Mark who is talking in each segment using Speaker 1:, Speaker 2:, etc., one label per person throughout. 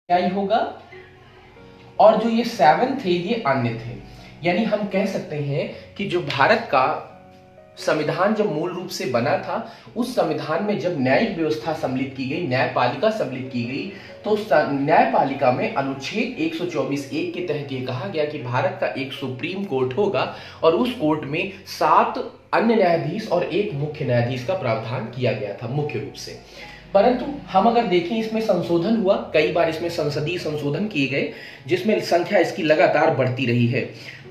Speaker 1: न्याय होगा, और जो ये 7 थे ये अन्य थे। यानी हम कह सकते हैं कि जो भारत का संविधान जब मूल रूप से बना था, उस संविधान में जब न्यायिक व्यवस्था सम्मिलित की गई, न्यायपालिका सम्मिलित की गई, तो न्यायपालिका में अनुच्छेद 124(1) के तहत ये कहा गया कि भारत का एक सुप्रीम कोर्ट होगा और उस कोर्ट में 7 अन्य न्यायाधीश और एक मुख्य न्यायाधीश का प्रावधान किया गया था मुख्य रूप से। परंतु हम अगर देखें, इसमें संशोधन हुआ, कई बार इसमें संसदीय संशोधन किए गए, जिसमें संख्या इसकी लगातार बढ़ती रही है।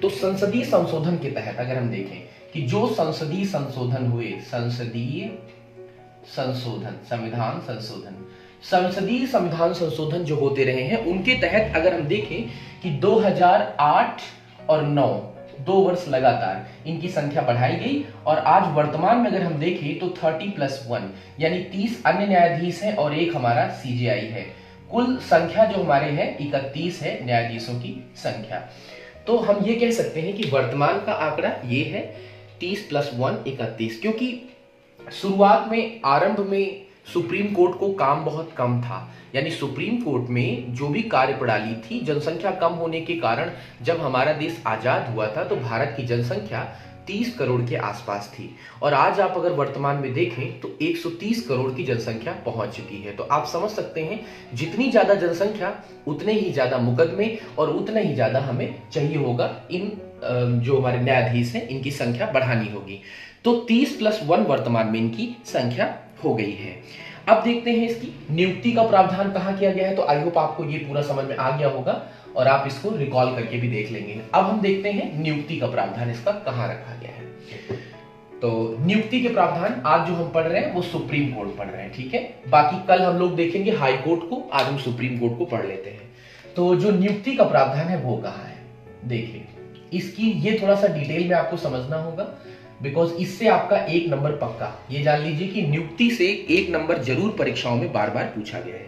Speaker 1: तो संसदीय संशोधन के तहत अगर हम देखें कि जो संसदीय संशोधन हुए, संसदीय संशोधन, संविधान संशोधन, संसदीय संविधान संशोधन जो होते रहे हैं, उनके तहत अगर हम देखें कि 2008 और 9 2 वर्ष लगातार इनकी संख्या बढ़ाई गई, और आज वर्तमान में अगर हम देखें तो 30+1 यानी 30 अन्य न्यायाधीश हैं और एक हमारा सीजेआई है। कुल संख्या जो हमारे है 31 है न्यायाधीशों की संख्या। तो हम ये कह सकते हैं कि वर्तमान का आंकड़ा ये है 30+1 31, क्योंकि शुरुआत में आरंभ में सुप्रीम कोर्ट को काम बहुत कम था। यानी सुप्रीम कोर्ट में जो भी कार्य प्रणाली थी, जनसंख्या कम होने के कारण जब हमारा देश आजाद हुआ था तो भारत की जनसंख्या 30 करोड़ के आसपास थी, और आज आप अगर वर्तमान में देखें तो 130 करोड़ की जनसंख्या पहुंच चुकी है। तो आप समझ सकते हैं, जितनी ज्यादा जनसंख्या उतने ही ज्यादा मुकदमे और उतना ही ज्यादा हमें चाहिए होगा, इन जो हमारे न्यायाधीश हैं इनकी संख्या बढ़ानी होगी। तो 30+1 वर्तमान में इनकी संख्या हो गई है। अब देखते हैं इसकी नियुक्ति का प्रावधान कहाँ किया गया है। तो आई होप आपको ये पूरा समझ में आ गया होगा और आप इसको रिकॉल करके भी देख लेंगे। अब हम देखते हैं नियुक्ति का प्रावधान इसका कहाँ रखा गया है। तो नियुक्ति के प्रावधान आज जो हम पढ़ रहे हैं वो सुप्रीम कोर्ट पढ़ रहे हैं, ठीक है। बाकी कल हम लोग देखेंगे हाई कोर्ट को, आज हम सुप्रीम कोर्ट को पढ़ लेते हैं। तो जो नियुक्ति का प्रावधान है वो कहाँ है, देखिए इसकी ये थोड़ा सा डिटेल में आपको समझना होगा, बिकॉज इससे आपका 1 नंबर पक्का। ये जान लीजिए कि नियुक्ति से 1 नंबर जरूर परीक्षाओं में बार बार पूछा गया है।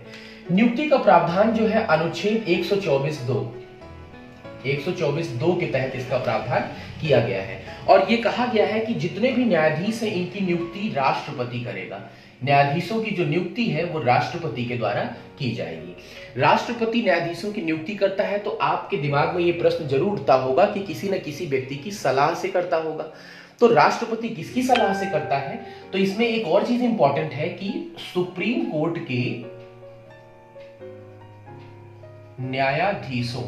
Speaker 1: नियुक्ति का प्रावधान जो है अनुच्छेद 124(2) के तहत इसका प्रावधान किया गया है, और ये कहा गया है कि जितने भी न्यायाधीश हैं इनकी नियुक्ति राष्ट्रपति करेगा। न्यायाधीशों की जो नियुक्ति है वो राष्ट्रपति के द्वारा की जाएगी। राष्ट्रपति न्यायाधीशों की नियुक्ति करता है, तो आपके दिमाग में ये प्रश्न जरूर उठता होगा कि किसी न किसी व्यक्ति की सलाह से करता होगा। तो राष्ट्रपति किसकी सलाह से करता है, तो इसमें एक और चीज इंपॉर्टेंट है कि सुप्रीम कोर्ट के न्यायाधीशों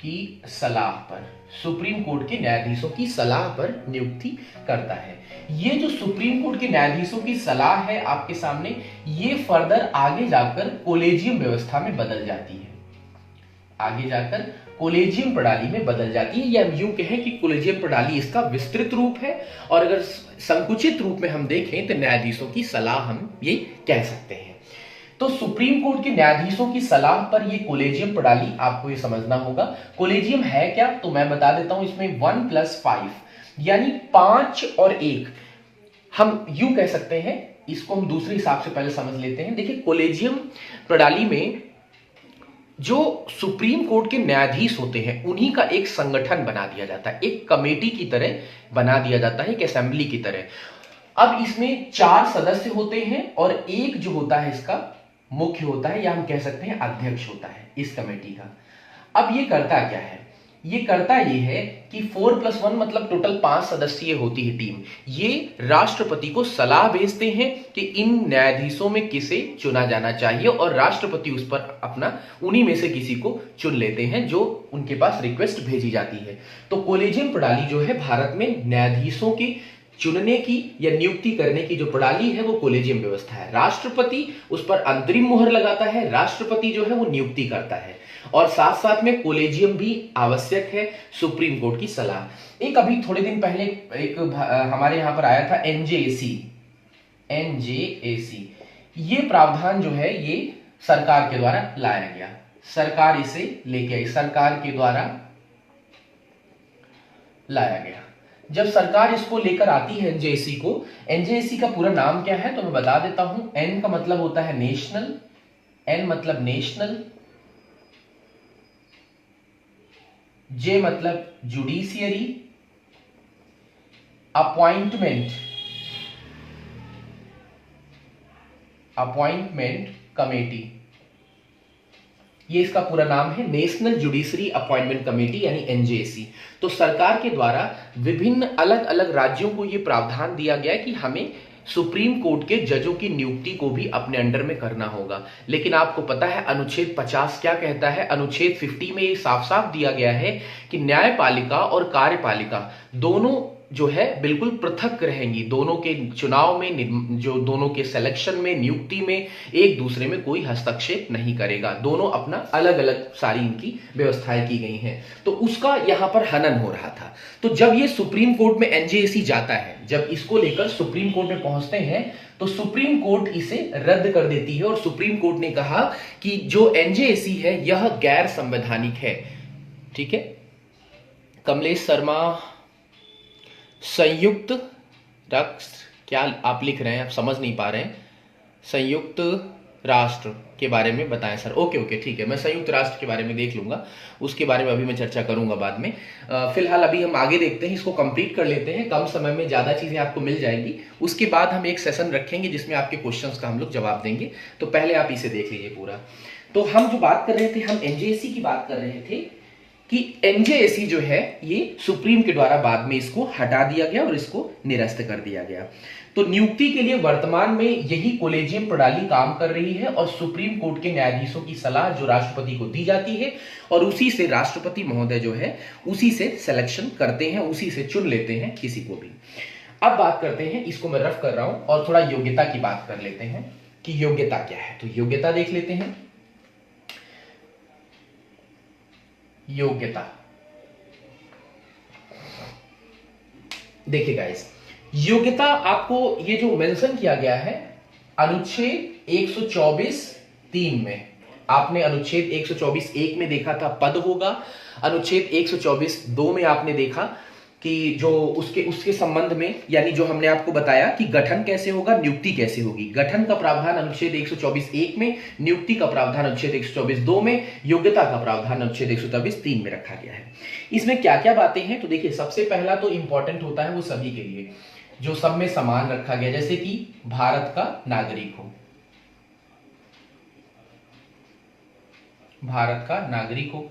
Speaker 1: की सलाह पर, सुप्रीम कोर्ट के न्यायाधीशों की सलाह पर नियुक्ति करता है। ये जो सुप्रीम कोर्ट के न्यायाधीशों की सलाह है आपके सामने, ये फर्दर आगे जाकर कोलेजियम व्यवस्था में बदल जाती है, आगे जाकर कोलेजियम प्रणाली में बदल जाती है, या हम यूं कहें कि कोलेजियम प्रणाली इसका विस्तृत रूप है, और अगर संकुचित रूप में हम देखें तो न्यायाधीशों की सलाह हम ये कह सकते हैं। तो सुप्रीम कोर्ट के न्यायाधीशों की सलाह पर ये कोलेजियम प्रणाली, आपको ये समझना होगा। कोलेजियम है क्या, तो मैं बता देता हूं, इसमें 1+5 यानी 5 और 1, हम यूं कह सकते हैं। इसको हम दूसरे हिसाब से पहले समझ लेते हैं। देखिए कोलेजियम प्रणाली में जो सुप्रीम कोर्ट के न्यायाधीश होते हैं उन्हीं का एक संगठन बना दिया जाता है, एक कमेटी की तरह बना दिया जाता है, एक असेंबली की तरह। अब इसमें 4 सदस्य होते हैं और एक जो होता है इसका मुख्य होता है, या हम कह सकते हैं अध्यक्ष होता है इस कमेटी का। अब ये करता क्या है, ये करता ये है कि 4+1 मतलब टोटल 5 सदस्यीय होती है टीम। ये राष्ट्रपति को सलाह भेजते हैं कि इन न्यायाधीशों में किसे चुना जाना चाहिए, और राष्ट्रपति उस पर अपना उन्हीं में से किसी को चुन लेते हैं जो उनके पास रिक्वेस्ट भेजी जाती है। तो कोलेजियम प्रणाली जो है भारत में न्यायाधीशों की चुनने की या नियुक्ति करने की जो प्रणाली है वो कोलेजियम व्यवस्था है। राष्ट्रपति उस पर अंतरिम मुहर लगाता है, राष्ट्रपति जो है वो नियुक्ति करता है, और साथ साथ में कोलेजियम भी आवश्यक है सुप्रीम कोर्ट की सलाह। एक अभी थोड़े दिन पहले एक हमारे यहां पर आया था एनजेएसी, ये प्रावधान जो है ये सरकार के द्वारा लाया गया, सरकार इसे लेके आई, सरकार के द्वारा लाया गया। जब सरकार इसको लेकर आती है एनजेएसी को, एनजेएसी का पूरा नाम क्या है तो मैं बता देता हूं। एन का मतलब होता है नेशनल, एन मतलब नेशनल, जे मतलब जुडिशियरी, अपॉइंटमेंट, अपॉइंटमेंट कमेटी, ये इसका पूरा नाम है नेशनल जुडिशरी अपॉइंटमेंट कमेटी यानी एनजेसी। तो सरकार के द्वारा विभिन्न अलग अलग राज्यों को ये प्रावधान दिया गया है कि हमें सुप्रीम कोर्ट के जजों की नियुक्ति को भी अपने अंडर में करना होगा। लेकिन आपको पता है अनुच्छेद 50 क्या कहता है? अनुच्छेद 50 में ये साफ साफ दिया गया है कि न्यायपालिका और कार्यपालिका दोनों जो है बिल्कुल पृथक रहेंगी। दोनों के चुनाव में, जो दोनों के सिलेक्शन में, नियुक्ति में एक दूसरे में कोई हस्तक्षेप नहीं करेगा। दोनों अपना अलग अलग सारी इनकी व्यवस्थाएं की गई हैं। तो उसका यहां पर हनन हो रहा था। तो जब ये सुप्रीम कोर्ट में एनजेएसी जाता है, जब इसको लेकर सुप्रीम कोर्ट में पहुंचते हैं तो सुप्रीम कोर्ट इसे रद्द कर देती है और सुप्रीम कोर्ट ने कहा कि जो एनजेएसी है यह गैर संवैधानिक है। ठीक है, कमलेश शर्मा संयुक्त राष्ट्र, क्या आप लिख रहे हैं? आप समझ नहीं पा रहे हैं। संयुक्त राष्ट्र के बारे में बताएं सर। ओके ठीक है, मैं संयुक्त राष्ट्र के बारे में देख लूंगा, उसके बारे में अभी मैं चर्चा करूंगा बाद में। फिलहाल अभी हम आगे देखते हैं, इसको कंप्लीट कर लेते हैं, कम समय में ज्यादा चीजें आपको मिल जाएंगी। उसके बाद हम एक सेशन रखेंगे जिसमें आपके क्वेश्चंस का हम लोग जवाब देंगे। तो पहले आप इसे देख लीजिए पूरा। तो हम जो बात कर रहे थे, हम एनजेएसी की बात कर रहे थे कि एनजेएसी जो है ये सुप्रीम के द्वारा बाद में इसको हटा दिया गया और इसको निरस्त कर दिया गया। तो नियुक्ति के लिए वर्तमान में यही कॉलेजियम प्रणाली काम कर रही है और सुप्रीम कोर्ट के न्यायाधीशों की सलाह जो राष्ट्रपति को दी जाती है और उसी से राष्ट्रपति महोदय जो है उसी से सिलेक्शन करते हैं, उसी से चुन लेते हैं किसी को भी। अब बात करते हैं, इसको मैं रफ कर रहा हूं और थोड़ा योग्यता की बात कर लेते हैं कि योग्यता क्या है। तो योग्यता देख लेते हैं। योग्यता देखिए गाइस, योग्यता आपको ये जो मेंशन किया गया है अनुच्छेद 124(3) में, आपने अनुच्छेद 124(1) में देखा था पद होगा, अनुच्छेद 124(2) में आपने देखा कि जो उसके संबंध में, यानी जो हमने आपको बताया कि गठन कैसे होगा, नियुक्ति कैसे होगी। गठन का प्रावधान अनुच्छेद 124(1) में, नियुक्ति का प्रावधान अनुच्छेद 124(2) में, योग्यता का प्रावधान अनुच्छेद 124(3) में रखा गया है। इसमें क्या क्या बातें हैं? तो देखिए, सबसे पहला तो इंपॉर्टेंट होता है वो सभी के लिए, जो सब में समान रखा गया, जैसे कि भारत का नागरिक हो, भारत का नागरिक हो,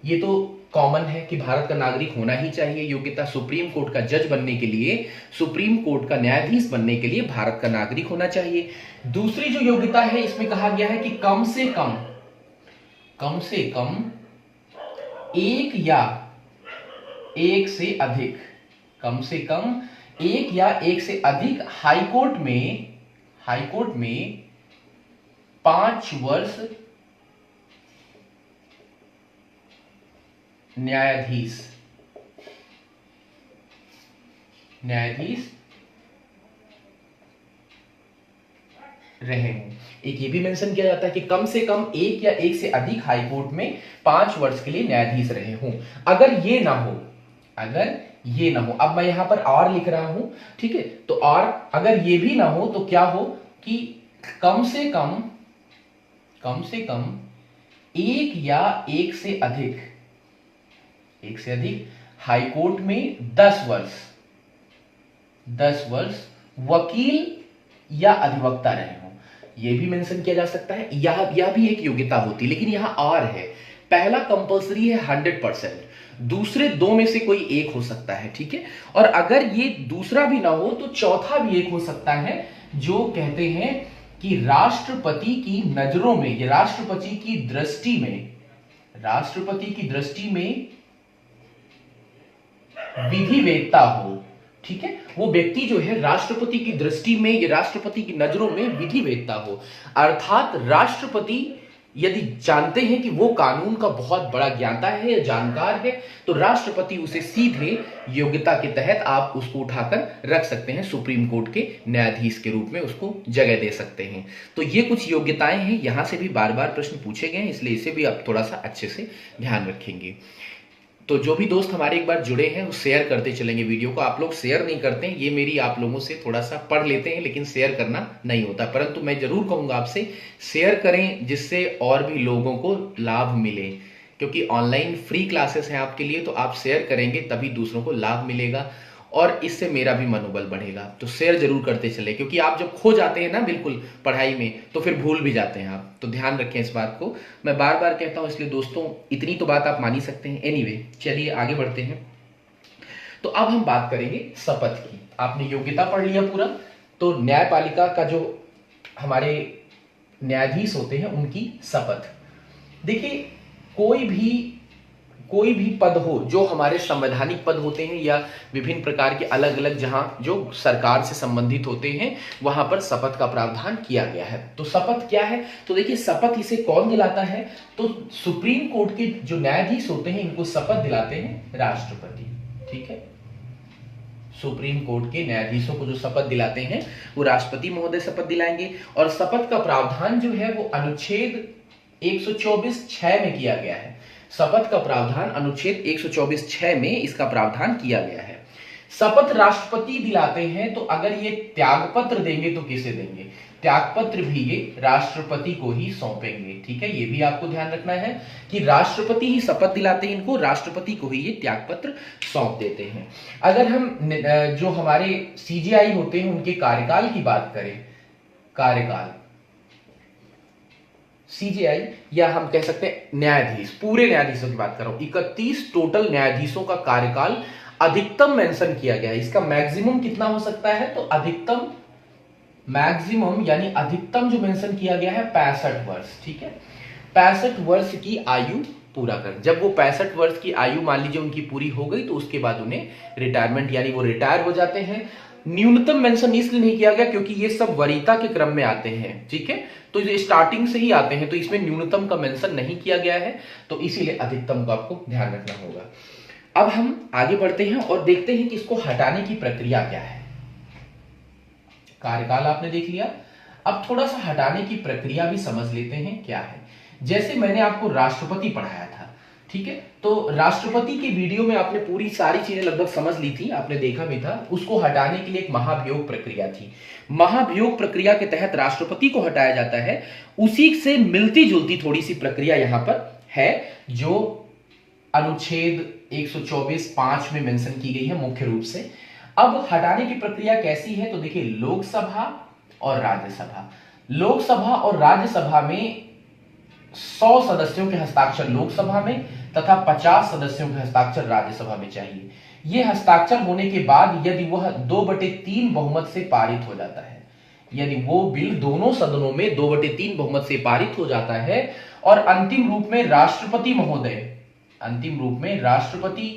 Speaker 1: ये तो कॉमन है कि भारत का नागरिक होना ही चाहिए। योग्यता सुप्रीम कोर्ट का जज बनने के लिए, सुप्रीम कोर्ट का न्यायाधीश बनने के लिए भारत का नागरिक होना चाहिए। दूसरी जो योग्यता है, इसमें कहा गया है कि कम से कम एक या एक से अधिक, कम से कम एक या एक से अधिक हाईकोर्ट में 5 वर्ष न्यायाधीश रहे हों। एक ये भी मेंशन किया जाता है कि कम से कम एक या एक से अधिक हाईकोर्ट में 5 वर्ष के लिए न्यायाधीश रहे हों। अगर ये ना हो, अब मैं यहां पर और लिख रहा हूं, ठीक है, तो और अगर ये भी ना हो तो क्या हो कि कम से कम एक या एक से अधिक हाईकोर्ट में 10 वर्ष वकील या अधिवक्ता रहे हों। यह भी मेंशन किया जा सकता है, यह भी एक योग्यता होती, लेकिन यहां और है। पहला कंपलसरी है 100%, दूसरे 2 में से कोई एक हो सकता है, ठीक है। और अगर ये दूसरा भी ना हो तो चौथा भी एक हो सकता है, जो कहते हैं कि राष्ट्रपति की नजरों में, ये राष्ट्रपति की दृष्टि में विधिवेत्ता हो, ठीक है। वो व्यक्ति जो है राष्ट्रपति की दृष्टि में, ये राष्ट्रपति की नजरों में विधिवेत्ता हो, अर्थात राष्ट्रपति यदि जानते हैं कि वो कानून का बहुत बड़ा ज्ञाता है या जानकार है, तो राष्ट्रपति उसे सीधे योग्यता के तहत आप उसको उठाकर रख सकते हैं, सुप्रीम कोर्ट के न्यायाधीश के रूप में उसको जगह दे सकते हैं। तो ये कुछ योग्यताएं हैं, यहां से भी बार बार प्रश्न पूछे गए हैं, इसलिए इसे भी आप थोड़ा सा अच्छे से ध्यान रखेंगे। तो जो भी दोस्त हमारे एक बार जुड़े हैं वो शेयर करते चलेंगे वीडियो को। आप लोग शेयर नहीं करते हैं, ये मेरी आप लोगों से थोड़ा सा पढ़ लेते हैं, लेकिन शेयर करना नहीं होता। परंतु मैं जरूर कहूंगा आपसे शेयर करें, जिससे और भी लोगों को लाभ मिले, क्योंकि ऑनलाइन फ्री क्लासेस हैं आपके लिए, तो आप शेयर करेंगे तभी दूसरों को लाभ मिलेगा। और इससे मेरा भी मनोबल बढ़ेगा। तो शेयर जरूर करते चले, क्योंकि आप जब खो जाते हैं ना बिल्कुल पढ़ाई में तो फिर भूल भी जाते हैं आप। तो ध्यान रखें इस बात को, मैं बार बार कहता हूं, इसलिए दोस्तों इतनी तो बात आप मान ही सकते हैं। एनीवे, चलिए आगे बढ़ते हैं। तो अब हम बात करेंगे शपथ की। आपने योग्यता पढ़ लिया पूरा, तो न्यायपालिका का जो हमारे न्यायाधीश होते हैं उनकी शपथ। देखिए, कोई भी पद हो जो हमारे संवैधानिक पद होते हैं या विभिन्न प्रकार के अलग अलग जहां जो सरकार से संबंधित होते हैं, वहां पर शपथ का प्रावधान किया गया है। तो शपथ क्या है? तो देखिए, शपथ इसे कौन दिलाता है? तो सुप्रीम कोर्ट के जो न्यायाधीश होते हैं इनको शपथ दिलाते हैं राष्ट्रपति। ठीक है, सुप्रीम कोर्ट के न्यायाधीशों को जो शपथ दिलाते हैं वो राष्ट्रपति महोदय शपथ दिलाएंगे। और शपथ का प्रावधान जो है वो अनुच्छेद 124(6) में किया गया है। शपथ का प्रावधान अनुच्छेद 124(6) में इसका प्रावधान किया गया है। शपथ राष्ट्रपति दिलाते हैं, तो अगर ये त्यागपत्र देंगे तो किसे देंगे? त्यागपत्र भी ये राष्ट्रपति को ही सौंपेंगे। ठीक है, ये भी आपको ध्यान रखना है कि राष्ट्रपति ही शपथ दिलाते हैं इनको, राष्ट्रपति को ही ये त्यागपत्र सौंप देते हैं। अगर हम जो हमारे सीजेआई होते हैं उनके कार्यकाल की बात करें, कार्यकाल सीजेआई या हम कह सकते हैं न्यायाधीश, पूरे न्यायाधीशों की बात कर रहा हूं, 31 टोटल न्यायाधीशों का कार्यकाल अधिकतम मेंशन किया गया है। इसका मैक्सिमम कितना हो सकता है? तो अधिकतम, मैक्सिमम यानी अधिकतम जो मेंशन किया गया है 65 वर्ष। ठीक है, 65 वर्ष की आयु पूरा कर, जब वो 65 वर्ष की आयु मान लीजिए उनकी पूरी हो गई तो उसके बाद उन्हें रिटायरमेंट यानी वो रिटायर हो जाते हैं। न्यूनतम मेंशन इसलिए नहीं किया गया क्योंकि ये सब वरीयता के क्रम में आते हैं। ठीक है, तो ये स्टार्टिंग से ही आते हैं, तो इसमें न्यूनतम का मेंशन नहीं किया गया है, तो इसीलिए अधिकतम को आपको ध्यान रखना होगा। अब हम आगे बढ़ते हैं और देखते हैं कि इसको हटाने की प्रक्रिया क्या है। कार्यकाल आपने देख लिया, अब थोड़ा सा हटाने की प्रक्रिया भी समझ लेते हैं क्या है। जैसे मैंने आपको राष्ट्रपति पढ़ाया था, ठीक है, तो राष्ट्रपति के वीडियो में आपने पूरी सारी चीजें लगभग समझ ली थी, आपने देखा भी था। उसको हटाने के लिए एक महाभियोग प्रक्रिया थी। महाभियोग प्रक्रिया के तहत राष्ट्रपति को हटाया जाता है। उसी से मिलती जुलती थोड़ी सी प्रक्रिया यहां पर है जो अनुच्छेद 124(5) में मेंशन की गई है मुख्य रूप से। अब हटाने की प्रक्रिया कैसी है? तो देखिए, लोकसभा और राज्यसभा, लोकसभा और राज्यसभा में 100 सदस्यों के हस्ताक्षर लोकसभा में तथा 50 सदस्यों के हस्ताक्षर राज्यसभा में चाहिए। यह हस्ताक्षर होने के बाद यदि वह 2/3 बहुमत से पारित हो जाता है, यदि वो बिल दोनों सदनों में 2/3 बहुमत से पारित हो जाता है और अंतिम रूप में राष्ट्रपति महोदय, अंतिम रूप में राष्ट्रपति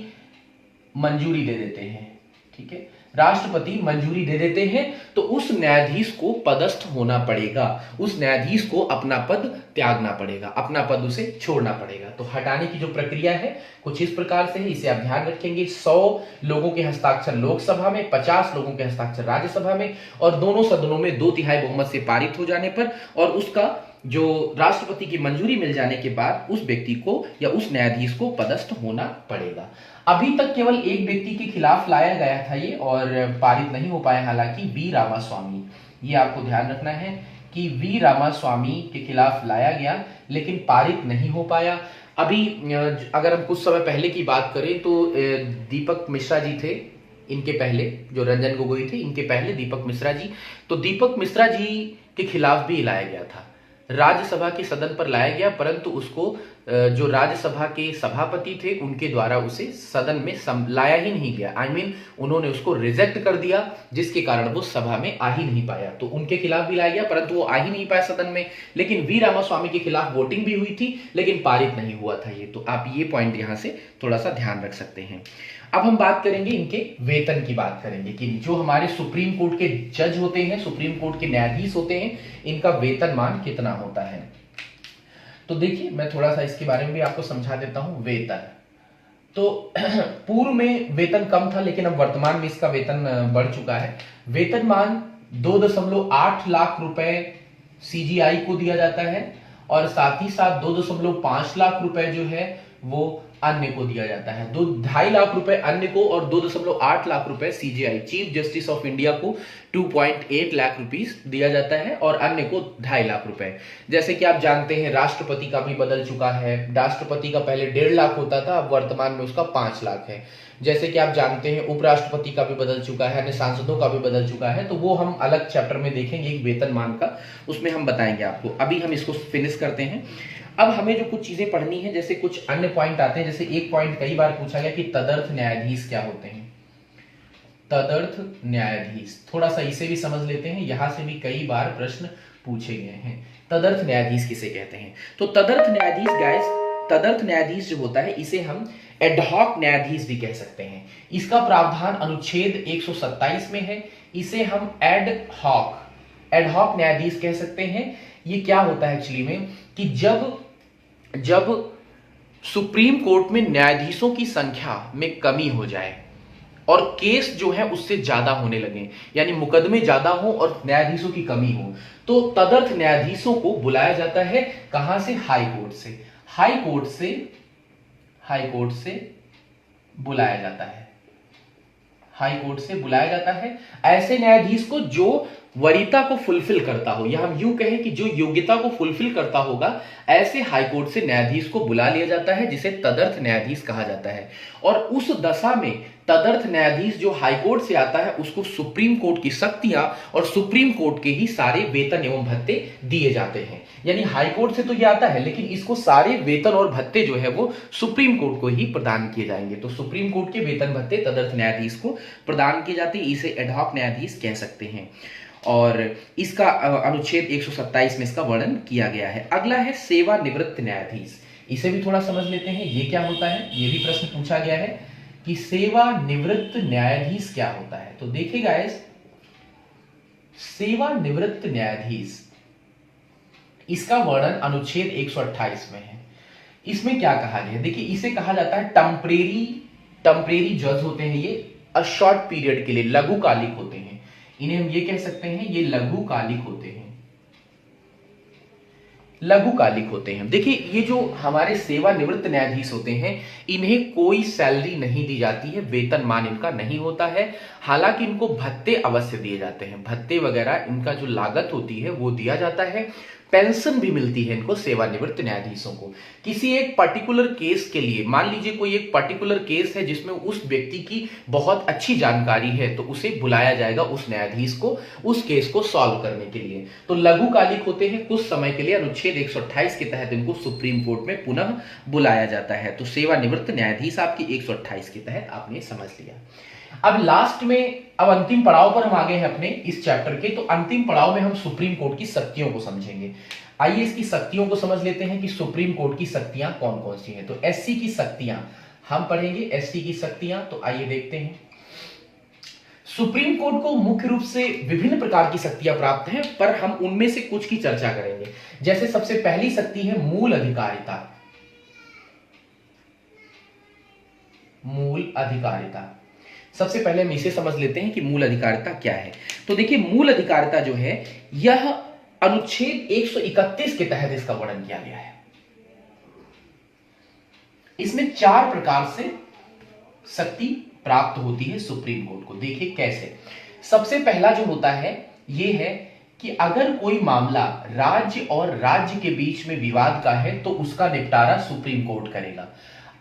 Speaker 1: मंजूरी दे देते हैं। ठीक है, राष्ट्रपति मंजूरी दे देते हैं, तो उस न्यायाधीश को पदस्थ होना पड़ेगा, उस न्यायाधीश को अपना पद त्यागना पड़ेगा, अपना पद उसे छोड़ना पड़ेगा। तो हटाने की जो प्रक्रिया है कुछ इस प्रकार से है, इसे आप ध्यान रखेंगे। 100 लोगों के हस्ताक्षर लोकसभा में, 50 लोगों के हस्ताक्षर राज्यसभा में, और दोनों सदनों में 2/3 बहुमत से पारित हो जाने पर और उसका जो राष्ट्रपति की मंजूरी मिल जाने के बाद उस व्यक्ति को या उस न्यायाधीश को पदस्थ होना पड़ेगा। अभी तक केवल एक व्यक्ति के खिलाफ लाया गया था ये और पारित नहीं हो पाया, हालांकि वी रामास्वामी। ये आपको ध्यान रखना है कि वी रामास्वामी के खिलाफ लाया गया लेकिन पारित नहीं हो पाया। अभी अगर हम कुछ समय पहले की बात करें तो दीपक मिश्रा जी थे इनके पहले, जो रंजन गोगोई थे इनके पहले दीपक मिश्रा जी, तो दीपक मिश्रा जी के खिलाफ भी लाया गया था, राज्यसभा के सदन पर लाया गया, परंतु उसको जो राज्यसभा के सभापति थे उनके द्वारा उसे सदन में लाया ही नहीं गया। आई मीन उन्होंने उसको रिजेक्ट कर दिया, जिसके कारण वो सभा में आ ही नहीं पाया। तो उनके खिलाफ भी लाया गया परंतु वो आ ही नहीं पाया सदन में। लेकिन वी रामास्वामी के खिलाफ वोटिंग भी हुई थी लेकिन पारित नहीं हुआ था ये। तो आप ये पॉइंट यहां से थोड़ा सा ध्यान रख सकते हैं। अब हम बात करेंगे इनके वेतन की, बात करेंगे कि जो हमारे सुप्रीम कोर्ट के जज होते हैं, सुप्रीम कोर्ट के न्यायाधीश होते हैं, इनका वेतनमान कितना होता है। तो देखिए, मैं थोड़ा सा इसके बारे में भी आपको समझा देता हूं। वेतन तो पूर्व में वेतन कम था लेकिन अब वर्तमान में इसका वेतन बढ़ चुका है। वेतनमान 2.8 लाख रुपए सीजीआई को दिया जाता है और साथ ही साथ 2.5 लाख रुपए जो है वो अन्य को दिया जाता है। 2.5 लाख रुपए अन्य को और 2.8 लाख रुपए CJI chief justice of India को 2.8 लाख रुपीस दिया जाता है और अन्य को 2.5 लाख रुपए। जैसे कि आप जानते हैं राष्ट्रपति का भी बदल चुका है, राष्ट्रपति का पहले 1.5 लाख होता था, अब वर्तमान में उसका 5 लाख है। जैसे कि आप जानते हैं उपराष्ट्रपति का भी बदल चुका है, अन्य सांसदों का भी बदल चुका है, तो वो हम अलग चैप्टर में देखेंगे एक वेतनमान का, उसमें हम बताएंगे आपको। अभी हम इसको फिनिश करते हैं। अब हमें जो कुछ चीजें पढ़नी है, जैसे कुछ अन्य पॉइंट आते हैं, जैसे एक पॉइंट कई बार पूछा गया कि तदर्थ न्यायाधीश क्या होते हैं। तदर्थ न्यायाधीश, थोड़ा सा इसे भी समझ लेते हैं, यहां से भी कई बार प्रश्न पूछे गए हैं। तदर्थ न्यायाधीश किसे कहते हैं? तो तदर्थ न्यायाधीश गाइस, तदर्थ न्यायाधीश जो होता है इसे हम एडहॉक न्यायाधीश भी कह सकते हैं। इसका प्रावधान अनुच्छेद 127 में है। इसे हम एडहॉक न्यायाधीश कह सकते हैं। ये क्या होता है एक्चुअली में कि जब सुप्रीम कोर्ट में न्यायाधीशों की संख्या में कमी हो जाए और केस जो है उससे ज्यादा होने लगे, यानी मुकदमे ज्यादा हो और न्यायाधीशों की कमी हो, तो तदर्थ न्यायाधीशों को बुलाया जाता है। कहां से? हाई कोर्ट से। हाई कोर्ट से बुलाया जाता है। हाई कोर्ट से बुलाया जाता है ऐसे न्यायाधीश को जो वरीयता को फुलफिल करता हो, या हम यूं कहें कि जो योग्यता को फुलफिल करता होगा, ऐसे हाई कोर्ट से न्यायाधीश को बुला लिया जाता है, जिसे तदर्थ न्यायाधीश कहा जाता है। और उस दशा में तदर्थ न्यायाधीश जो हाई कोर्ट से आता है उसको सुप्रीम कोर्ट की शक्तियां और सुप्रीम कोर्ट के ही सारे वेतन एवं भत्ते दिए जाते हैं। यानी हाई कोर्ट से तो ये आता है, लेकिन इसको सारे वेतन और भत्ते जो है वो सुप्रीम कोर्ट को ही प्रदान किए जाएंगे। तो सुप्रीम कोर्ट के वेतन भत्ते तदर्थ न्यायाधीश को प्रदान किए जाते हैं। इसे एडहॉक न्यायाधीश कह सकते हैं और इसका अनुच्छेद 127 में इसका वर्णन किया गया है। अगला है सेवानिवृत्त न्यायाधीश। इसे भी थोड़ा समझ लेते हैं, ये क्या होता है। ये भी प्रश्न पूछा गया है कि सेवानिवृत्त न्यायाधीश क्या होता है। तो देखिए गाइस, सेवानिवृत्त न्यायाधीश, इसका वर्णन अनुच्छेद 128 में है। इसमें क्या कहा गया है, देखिए इसे कहा जाता है टेम्परेरी जज होते हैं ये, अ शॉर्ट पीरियड के लिए, लघुकालिक होते हैं। इन्हें हम ये कह सकते हैं ये लघुकालिक होते हैं। लघुकालिक होते हैं। देखिए ये जो हमारे सेवानिवृत्त न्यायाधीश होते हैं, इन्हें कोई सैलरी नहीं दी जाती है, वेतनमान इनका नहीं होता है। हालांकि इनको भत्ते अवश्य दिए जाते हैं, भत्ते वगैरह इनका जो लागत होती है वो दिया जाता है। पेंशन भी मिलती है इनको, सेवानिवृत्त न्यायाधीशों को। किसी एक पर्टिकुलर केस के लिए, मान लीजिए कोई एक पर्टिकुलर केस है जिसमें उस व्यक्ति की बहुत अच्छी जानकारी है, तो उसे बुलाया जाएगा उस न्यायाधीश को उस केस को सॉल्व करने के लिए। तो लघुकालिक होते हैं, कुछ समय के लिए। अनुच्छेद 128 के तहत इनको सुप्रीम कोर्ट में पुनः बुलाया जाता है। तो सेवानिवृत्त न्यायाधीश आपकी 128 के तहत आपने समझ लिया। अब लास्ट में, अब अंतिम पड़ाव पर हम आ गए हैं अपने इस चैप्टर के। तो अंतिम पड़ाव में हम सुप्रीम कोर्ट की शक्तियों को समझेंगे। आइए इसकी शक्तियों को समझ लेते हैं कि सुप्रीम कोर्ट की शक्तियां कौन कौन सी हैं। तो एससी की शक्तियां हम पढ़ेंगे, एससी की शक्तियां। तो आइए देखते हैं। सुप्रीम कोर्ट को मुख्य रूप से विभिन्न प्रकार की शक्तियां प्राप्त हैं, पर हम उनमें से कुछ की चर्चा करेंगे। जैसे सबसे पहली शक्ति है मूल अधिकारिता। मूल अधिकारिता, सबसे पहले हम इसे समझ लेते हैं कि मूल अधिकारिता क्या है। तो देखिए मूल अधिकारिता जो है यह अनुच्छेद 131 के तहत इसका वर्णन किया गया है। इसमें 4 प्रकार से शक्ति प्राप्त होती है सुप्रीम कोर्ट को। देखिए कैसे। सबसे पहला जो होता है यह है कि अगर कोई मामला राज्य और राज्य के बीच में विवाद का है तो उसका निपटारा सुप्रीम कोर्ट करेगा।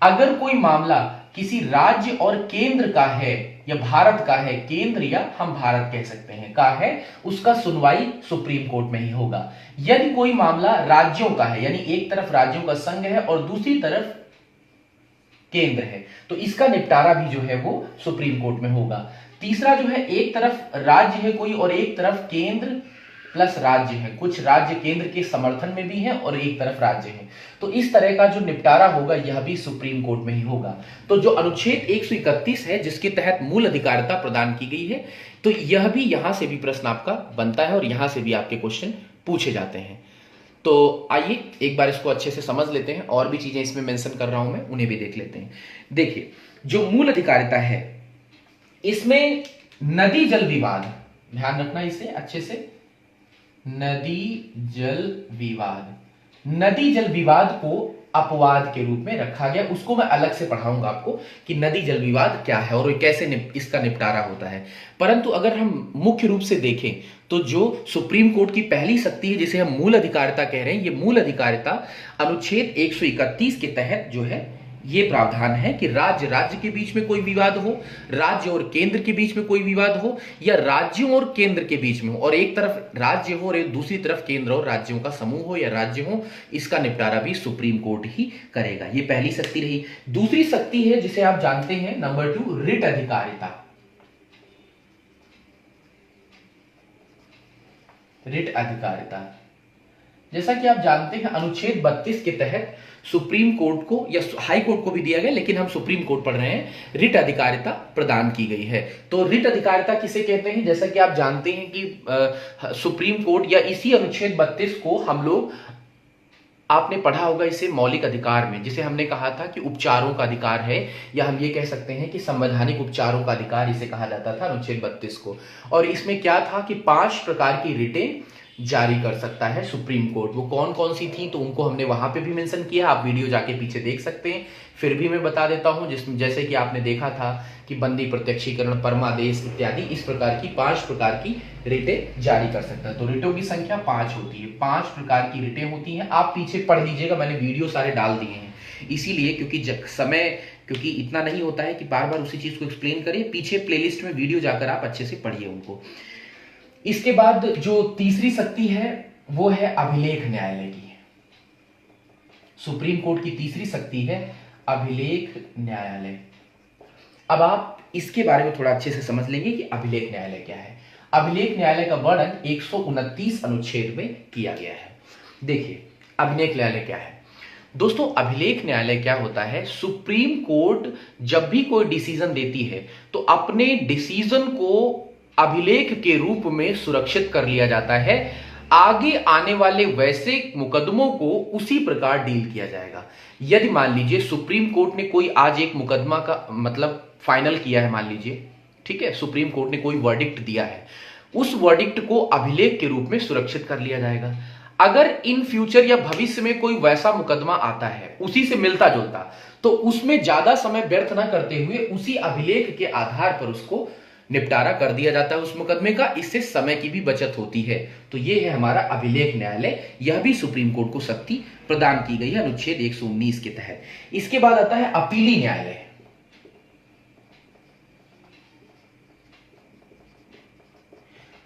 Speaker 1: अगर कोई मामला किसी राज्य और केंद्र का है या भारत का है, केंद्र या हम भारत कह सकते हैं का है, उसका सुनवाई सुप्रीम कोर्ट में ही होगा। यदि कोई मामला राज्यों का है, यानी एक तरफ राज्यों का संघ है और दूसरी तरफ केंद्र है, तो इसका निपटारा भी जो है वो सुप्रीम कोर्ट में होगा। तीसरा जो है, एक तरफ राज्य है कोई और एक तरफ केंद्र प्लस राज्य है, कुछ राज्य केंद्र के समर्थन में भी है और एक तरफ राज्य है, तो इस तरह का जो निपटारा होगा यह भी सुप्रीम कोर्ट में ही होगा। तो जो अनुच्छेद 131 है जिसके तहत मूल अधिकारिता प्रदान की गई है, तो यह भी यहां से भी प्रश्न आपका बनता है और यहां से भी आपके क्वेश्चन पूछे जाते हैं। तो आइए एक बार इसको अच्छे से समझ लेते हैं, और भी चीजें इसमें मेंशन कर रहा हूं मैं, उन्हें भी देख लेते हैं। देखिए जो मूल अधिकारिता है इसमें नदी जल विवाद, ध्यान रखना इसे अच्छे से, नदी जल विवाद को अपवाद के रूप में रखा गया। उसको मैं अलग से पढ़ाऊंगा आपको कि नदी जल विवाद क्या है और कैसे इसका निपटारा होता है। परंतु अगर हम मुख्य रूप से देखें तो जो सुप्रीम कोर्ट की पहली शक्ति है, जिसे हम मूल अधिकारिता कह रहे हैं, ये मूल अधिकारिता अनुच्छेद 131 के तहत जो है ये प्रावधान है कि राज्य राज्य के बीच में कोई विवाद हो, राज्य और केंद्र के बीच में कोई विवाद हो, या राज्यों और केंद्र के बीच में हो, और एक तरफ राज्य हो और एक दूसरी तरफ केंद्र और राज्यों का समूह हो या राज्य हो, इसका निपटारा भी सुप्रीम कोर्ट ही करेगा। ये पहली शक्ति रही। दूसरी शक्ति है जिसे आप जानते हैं, नंबर 2, रिट अधिकारिता। रिट अधिकारिता, जैसा कि आप जानते हैं अनुच्छेद 32 के तहत सुप्रीम कोर्ट को या हाई कोर्ट को भी दिया गया, लेकिन हम सुप्रीम कोर्ट पढ़ रहे हैं, रिट अधिकारिता प्रदान की गई है। तो रिट अधिकारिता किसे कहते हैं? जैसा कि आप जानते हैं कि सुप्रीम कोर्ट या इसी अनुच्छेद 32 को हम लोग, आपने पढ़ा होगा इसे मौलिक अधिकार में, जिसे हमने कहा था कि उपचारों का अधिकार है, या हम ये कह सकते हैं कि संवैधानिक उपचारों का अधिकार इसे कहा जाता था अनुच्छेद 32 को। और इसमें क्या था कि 5 प्रकार की रिटें जारी कर सकता है सुप्रीम कोर्ट। वो कौन कौन सी थी तो उनको हमने वहां पे भी मेंशन किया, आप वीडियो जाके पीछे देख सकते हैं। फिर भी मैं बता देता हूं, जिसमें जैसे कि आपने देखा था कि बंदी प्रत्यक्षीकरण, परमादेश इत्यादि, इस प्रकार की 5 प्रकार की रिटें जारी कर सकता है। तो रिटों की संख्या 5 होती है, 5 प्रकार की रिटें होती हैं। आप पीछे पढ़ लीजिएगा, मैंने वीडियो सारे डाल दिए हैं इसीलिए, क्योंकि इतना नहीं होता है कि बार बार उसी चीज को एक्सप्लेन करें। पीछे प्लेलिस्ट में वीडियो जाकर आप अच्छे से पढ़िए उनको। इसके बाद जो तीसरी शक्ति है वो है अभिलेख न्यायालय की। सुप्रीम कोर्ट की तीसरी शक्ति है अभिलेख न्यायालय। अब आप इसके बारे में थोड़ा अच्छे से समझ लेंगे कि अभिलेख न्यायालय क्या है। अभिलेख न्यायालय का वर्णन 129 अनुच्छेद में किया गया है। देखिए अभिलेख न्यायालय क्या है दोस्तों। अभिलेख न्यायालय क्या होता है, सुप्रीम कोर्ट जब भी कोई डिसीजन देती है तो अपने डिसीजन को अभिलेख के रूप में सुरक्षित कर लिया जाता है। आगे आने वाले वैसे मुकदमों को उसी प्रकार डील किया जाएगा। यदि मान लीजिए सुप्रीम कोर्ट ने कोई आज एक मुकदमा का मतलब फाइनल किया है, मान लीजिए, ठीक है, सुप्रीम कोर्ट ने कोई वर्डिक्ट दिया है, उस वर्डिक्ट को अभिलेख के रूप में सुरक्षित कर लिया जाएगा। अगर इन फ्यूचर या भविष्य में कोई वैसा मुकदमा आता है उसी से मिलता जुलता, तो उसमें ज्यादा समय व्यर्थ ना करते हुए उसी अभिलेख के आधार पर उसको निपटारा कर दिया जाता है उस मुकदमे का। इससे समय की भी बचत होती है। तो यह है हमारा अभिलेख न्यायालय। यह भी सुप्रीम कोर्ट को शक्ति प्रदान की गई है अनुच्छेद 119 के तहत। इसके बाद आता है अपीली न्यायालय।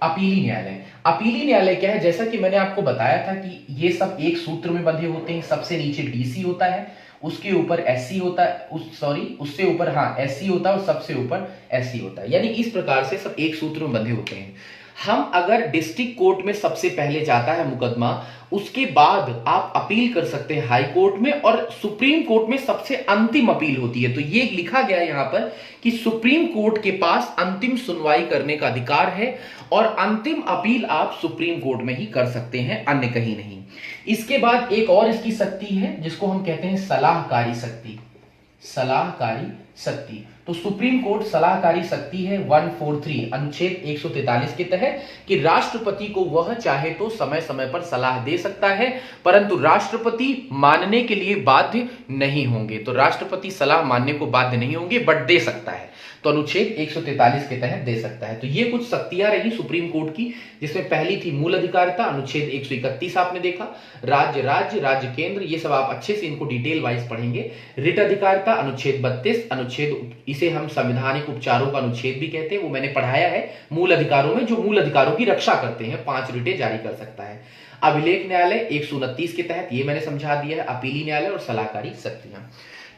Speaker 1: अपीली न्यायालय, अपीली न्यायालय क्या है, जैसा कि मैंने आपको बताया था कि ये सब एक सूत्र में बंधे होते हैं। सबसे नीचे डीसी होता है, उसके ऊपर एससी होता है, उससे ऊपर एससी होता है और सबसे ऊपर एससी होता है। यानी इस प्रकार से सब एक सूत्र में बंधे होते हैं। हम अगर डिस्ट्रिक्ट कोर्ट में सबसे पहले जाता है मुकदमा, उसके बाद आप अपील कर सकते हैं हाई कोर्ट में, और सुप्रीम कोर्ट में सबसे अंतिम अपील होती है। तो ये लिखा गया है यहां पर कि सुप्रीम कोर्ट के पास अंतिम सुनवाई करने का अधिकार है और अंतिम अपील आप सुप्रीम कोर्ट में ही कर सकते हैं, अन्य कहीं नहीं। इसके बाद एक और इसकी शक्ति है जिसको हम कहते हैं सलाहकारी शक्ति। सलाहकारी शक्ति, तो सुप्रीम कोर्ट सलाहकारी शक्ति है 143 अनुच्छेद 143 के तहत कि राष्ट्रपति को वह चाहे तो समय समय पर सलाह दे सकता है, परंतु राष्ट्रपति मानने के लिए बाध्य नहीं होंगे। तो राष्ट्रपति सलाह मानने को बाध्य नहीं होंगे बट दे सकता है, तो अनुच्छेद 143 के तहत दे सकता है। तो ये कुछ शक्तियां रही सुप्रीम कोर्ट की, जिसमें पहली थी मूल अधिकारिता, अनुच्छेद 131 आपने देखा, राज्य राज्य राज्य केंद्र, ये सब आप अच्छे से इनको डिटेल वाइज पढ़ेंगे। रिट अधिकारिता अनुच्छेद 32, अनुच्छेद इसे हम संवैधानिक उपचारों का अनुच्छेद भी कहते हैं, वो मैंने पढ़ाया है। मूल अधिकारों में जो मूल अधिकारों की रक्षा करते हैं 5 रिटें जारी कर सकता है। अभिलेख न्यायालय 129 के तहत, ये मैंने समझा दिया है, अपीली न्यायालय और सलाहकारी शक्तियां।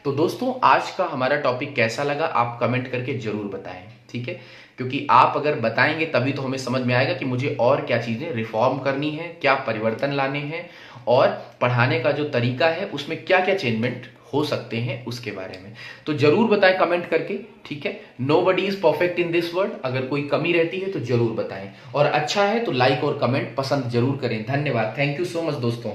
Speaker 1: तो दोस्तों आज का हमारा टॉपिक कैसा लगा आप कमेंट करके जरूर बताएं, ठीक है, क्योंकि आप अगर बताएंगे तभी तो हमें समझ में आएगा कि मुझे और क्या चीजें रिफॉर्म करनी है, क्या परिवर्तन लाने हैं, और पढ़ाने का जो तरीका है उसमें क्या क्या चेंजमेंट हो सकते हैं उसके बारे में। तो जरूर बताएं कमेंट करके, ठीक है। Nobody is perfect in this world, अगर कोई कमी रहती है तो जरूर बताएं, और अच्छा है तो लाइक और कमेंट पसंद जरूर करें। धन्यवाद, थैंक यू सो मच दोस्तों।